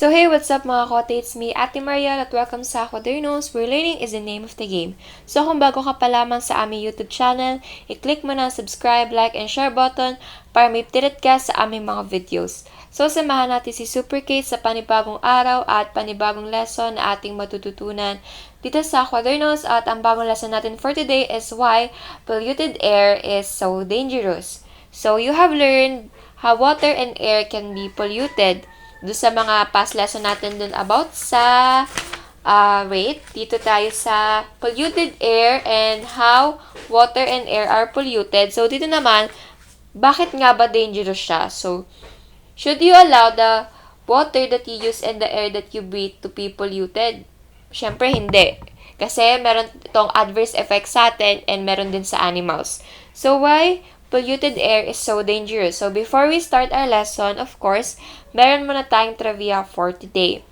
So hey, what's up mga kote? It's me, Ate Mariel, at welcome sa Quadernos, where learning is the name of the game. So kung bago ka pa lamang sa aming YouTube channel, i-click mo na ang subscribe, like, and share button para may updated ka sa aming mga videos. So samahan natin si Super Kate sa panibagong araw at panibagong lesson na ating matututunan dito sa Quadernos, at ang bagong lesson natin for today is why polluted air is so dangerous. So you have learned how water and air can be polluted doon sa mga past lesson natin dun about sa rate. Dito tayo sa polluted air and how water and air are polluted. So, dito naman, bakit nga ba dangerous siya? So, should you allow the water that you use and the air that you breathe to be polluted? Siyempre, hindi. Kasi meron itong adverse effects sa atin and meron din sa animals. So, why polluted air is so dangerous? So, before we start our lesson, of course, meron muna tayong trivia for today.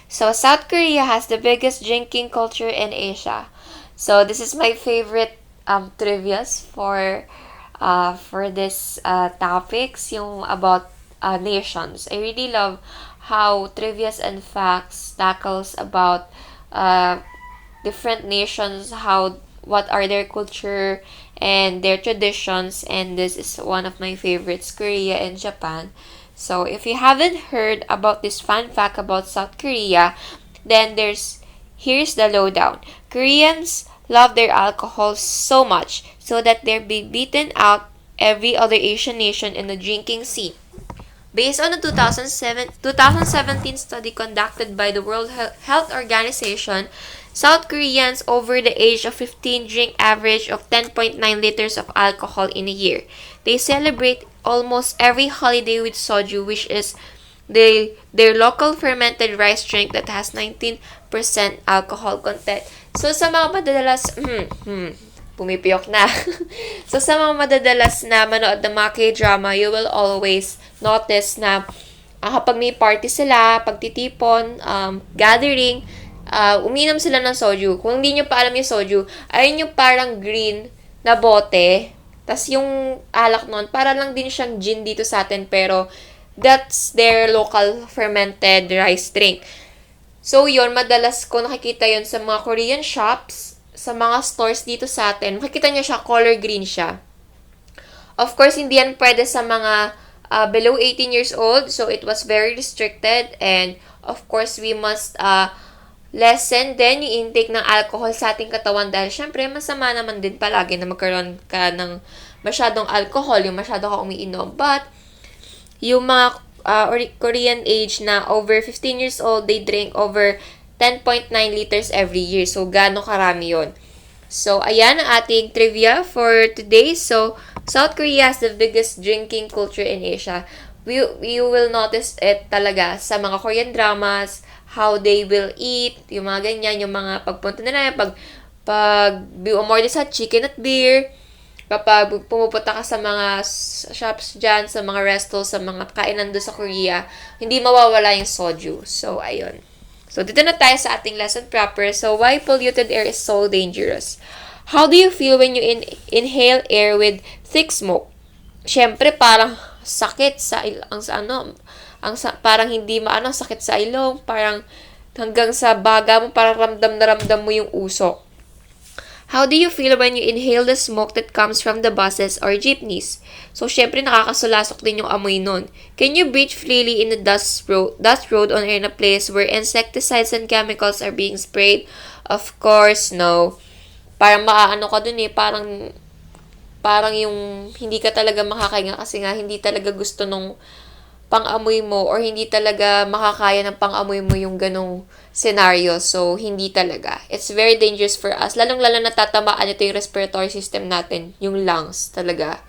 So, South Korea has the biggest drinking culture in Asia. So, this is my favorite trivias for this topics, yung about nations. I really love how trivias and facts tackles about different nations, what are their culture and their traditions, and this is one of my favorites, Korea and Japan. So if you haven't heard about this fun fact about South Korea, then here's the lowdown. Koreans love their alcohol so much so that they're beaten out every other Asian nation in the drinking scene. Based on a 2017 study conducted by the World Health Organization, South Koreans over the age of 15 drink average of 10.9 liters of alcohol in a year. They celebrate almost every holiday with soju, which is their local fermented rice drink that has 19% alcohol content. So sa mga madadalas, pumipiyok na. So sa mga madadalas na manood ng mga K-drama, you will always notice na kapag may party sila, pagtitipon, gathering, uminom sila ng soju. Kung hindi nyo pa alam yung soju, ayun yung parang green na bote. Tas yung alak nun, para lang din siyang gin dito sa atin, pero that's their local fermented rice drink. So yun, madalas ko nakikita yun sa mga Korean shops, sa mga stores dito sa atin. Makikita nyo siya, color green siya. Of course, hindi yan pwede sa mga below 18 years old, so it was very restricted, and of course, we must lessen din yung intake ng alcohol sa ating katawan dahil syempre masama naman din palagi na magkaroon ka ng masyadong alcohol, yung masyado ka umiinom. But yung mga Korean age na over 15 years old, they drink over 10.9 liters every year. So, gaano karami yun? So, ayan ang ating trivia for today. So, South Korea has the biggest drinking culture in Asia. You will notice it talaga sa mga Korean dramas, how they will eat, yung mga ganyan, yung mga pagpunta nila, pag umorder sa chicken at beer, kapag pumupunta ka sa mga shops dyan, sa mga restos, sa mga kainan doon sa Korea, hindi mawawala yung soju. So, ayun. So, dito na tayo sa ating lesson proper. So, why polluted air is so dangerous? How do you feel when you inhale air with thick smoke? Siyempre, parang sakit sa parang hindi sakit sa ilong, parang hanggang sa baga mo, parang ramdam na ramdam mo yung usok. How do you feel when you inhale the smoke that comes from the buses or jeepneys? So, syempre, nakakasulasok din yung amoy nun. Can you breathe freely in the dust road or in a place where insecticides and chemicals are being sprayed? Of course, no. Parang maaano ka dun parang yung hindi ka talaga makakahinga kasi nga hindi talaga gusto nung pang-amoy mo or hindi talaga makakaya ng pang-amoy mo yung ganong scenario. So, hindi talaga. It's very dangerous for us. Lalong-lalo natatamaan ito yung respiratory system natin, yung lungs talaga.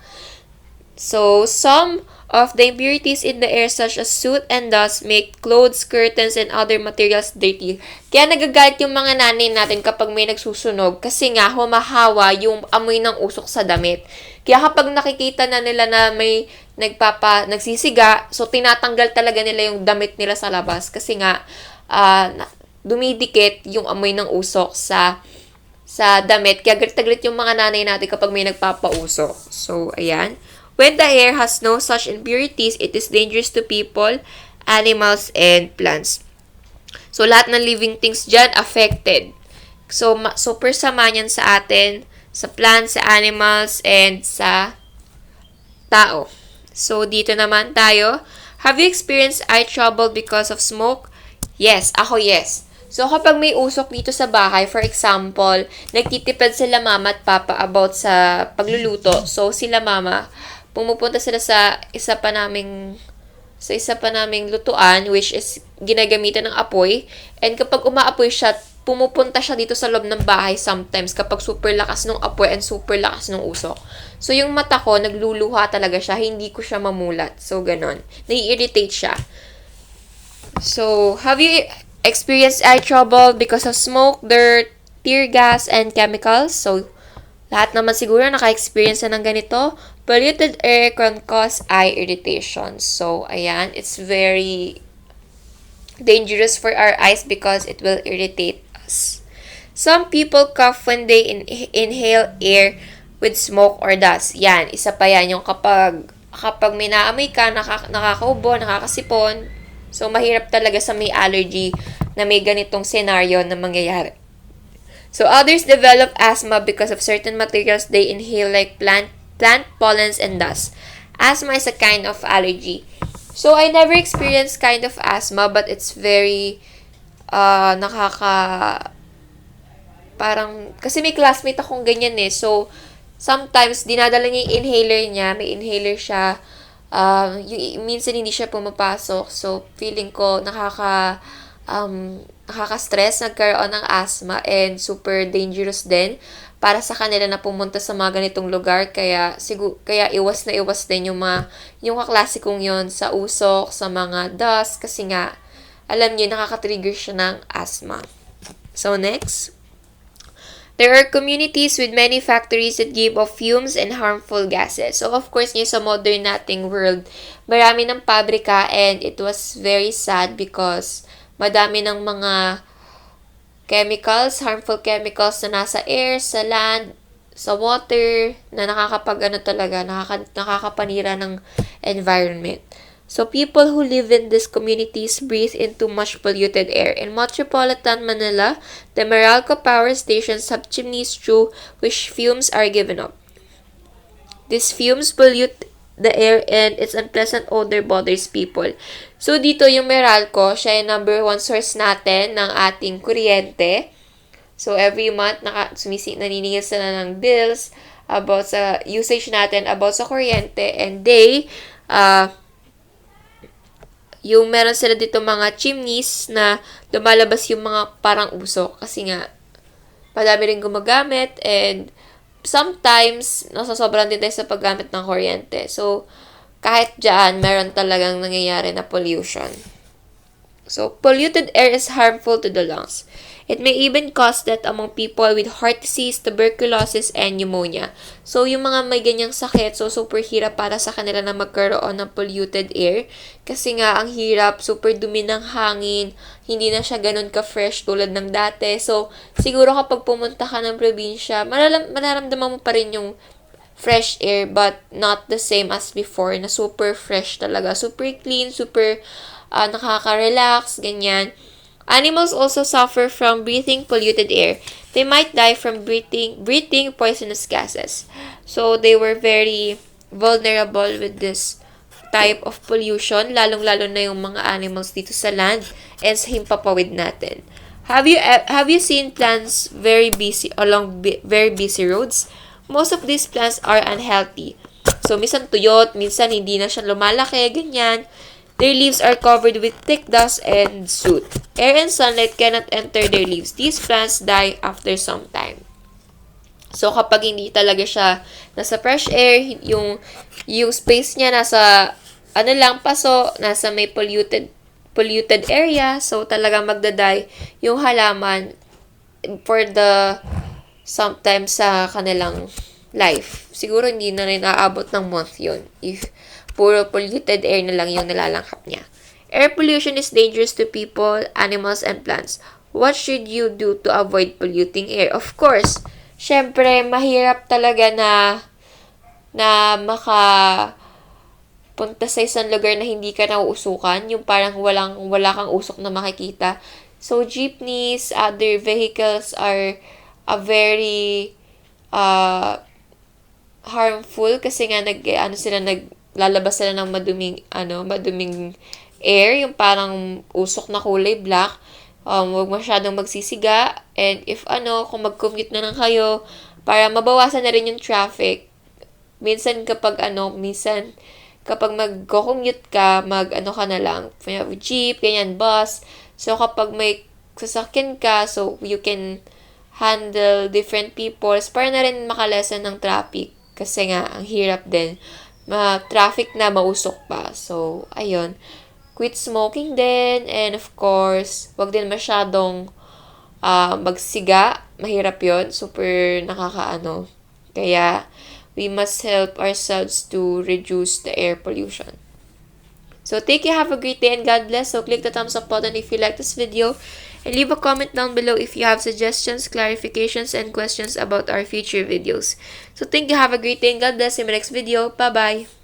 So, some of the impurities in the air such as soot and dust make clothes, curtains, and other materials dirty. Kaya nagagalit yung mga nanay natin kapag may nagsusunog kasi nga humahawa yung amoy ng usok sa damit. Kaya kapag nakikita na nila na may nagsisiga, so tinatanggal talaga nila yung damit nila sa labas kasi nga dumidikit yung amoy ng usok sa damit. Kaya galit yung mga nanay natin kapag may nagpapausok. So, ayan. When the air has no such impurities, it is dangerous to people, animals, and plants. So, lahat ng living things dyan affected. So, super sama niyan sa atin, sa plants, sa animals, and sa tao. So, dito naman tayo. Have you experienced eye trouble because of smoke? Yes, ako yes. So, kapag may usok dito sa bahay, for example, nagtitipid sila mama at papa about sa pagluluto. So, sila mama, pumupunta sila sa isa pa naming lutuan, which is ginagamitan ng apoy. And kapag umaapoy siya, pumupunta siya dito sa loob ng bahay sometimes kapag super lakas ng apoy and super lakas ng usok. So, yung mata ko, nagluluha talaga siya. Hindi ko siya mamulat. So, ganon. Nai-irritate siya. So, have you experienced eye trouble because of smoke, dirt, tear gas, and chemicals? So, lahat naman siguro naka-experience na ng ganito. Polluted air can cause eye irritation. So, ayan, it's very dangerous for our eyes because it will irritate us. Some people cough when they inhale air with smoke or dust. Yan, isa pa yan yung kapag may naamoy ka, nakakaubo, nakakasipon. So, mahirap talaga sa may allergy na may ganitong scenario na mangyayari. So, others develop asthma because of certain materials they inhale like plant pollens and dust. Asthma is a kind of allergy. So, I never experienced kind of asthma, but it's very parang, kasi may classmate akong ganyan eh. So, sometimes, dinadala niya yung inhaler niya. May inhaler siya. Minsan hindi siya pumapasok. So, feeling ko nakaka-stress, nagkaroon ng asthma, and super dangerous din para sa kanila na pumunta sa mga ganitong lugar. Kaya iwas na iwas din yung kaklase kong yon sa usok, sa mga dust, kasi nga, alam niyo, nakaka-trigger siya ng asthma. So, next. There are communities with many factories that give off fumes and harmful gases. So, of course, sa modern nating world, marami ng pabrika, and it was very sad because madami ng mga chemicals, harmful chemicals na nasa air, sa land, sa water, na nakakapanira ng environment. So, people who live in these communities breathe into much polluted air. In metropolitan Manila, the Meralco power stations have chimneys through which fumes are given up. These fumes pollute the air and its unpleasant odor bothers people. So, dito yung Meralco, siya yung number 1 source natin ng ating kuryente. So, every month, naniningil sila ng bills about sa usage natin, about sa kuryente, and yung meron sila dito mga chimneys na lumalabas yung mga parang usok kasi nga madami rin gumagamit, and sometimes nasasobran din tayo sa paggamit ng kuryente. So, kahit dyan, meron talagang nangyayari na pollution. So, polluted air is harmful to the lungs. It may even cause death among people with heart disease, tuberculosis, and pneumonia. So, yung mga may ganyang sakit, so super hirap para sa kanila na magkaroon ng polluted air. Kasi nga, ang hirap, super dumi ng hangin, hindi na siya ganun ka-fresh tulad ng dati. So, siguro kapag pumunta ka ng probinsya, mararamdaman mo pa rin yung fresh air, but not the same as before, na super fresh talaga. Super clean, super nakaka-relax, ganyan. Animals also suffer from breathing polluted air. They might die from breathing poisonous gases. So, they were very vulnerable with this type of pollution, lalong-lalo na yung mga animals dito sa land and sa himpapawid natin. Have you seen plants very busy very busy roads? Most of these plants are unhealthy. So, minsan tuyot, minsan hindi na siya lumalaki, ganyan. Their leaves are covered with thick dust and soot. Air and sunlight cannot enter their leaves. These plants die after some time. So, kapag hindi talaga siya nasa fresh air, yung space niya nasa, nasa may polluted area, so talaga magdaday yung halaman for the sometimes sa kanilang life. Siguro hindi na rin aabot ng month yun if puro polluted air na lang yung nalalanghap niya. Air pollution is dangerous to people, animals, and plants. What should you do to avoid polluting air? Of course, syempre, mahirap talaga na punta sa isang lugar na hindi ka nauusukan, yung parang wala kang usok na makikita. So, jeepneys, other vehicles are a very harmful kasi nga naglalabas sila ng maduming air, yung parang usok na kulay black. Huwag masyadong magsisiga, and if kung mag-commute na lang kayo, para mabawasan na rin yung traffic. Minsan kapag mag-commute ka, ka na lang, jeep, ganyan, bus. So, kapag may sasakyan ka, so you can handle different people, para na rin makalesen ng traffic. Kasi nga, ang hirap din. Traffic na, mausok pa. So, ayun. Quit smoking din, and of course, wag din masyadong magsiga. Mahirap yon, super nakakaano. Kaya, we must help ourselves to reduce the air pollution. So, take care, have a great day, and God bless. So, click the thumbs up button if you like this video, and leave a comment down below if you have suggestions, clarifications, and questions about our future videos. So, thank you, have a great day, and God bless. See you in my next video. Bye-bye.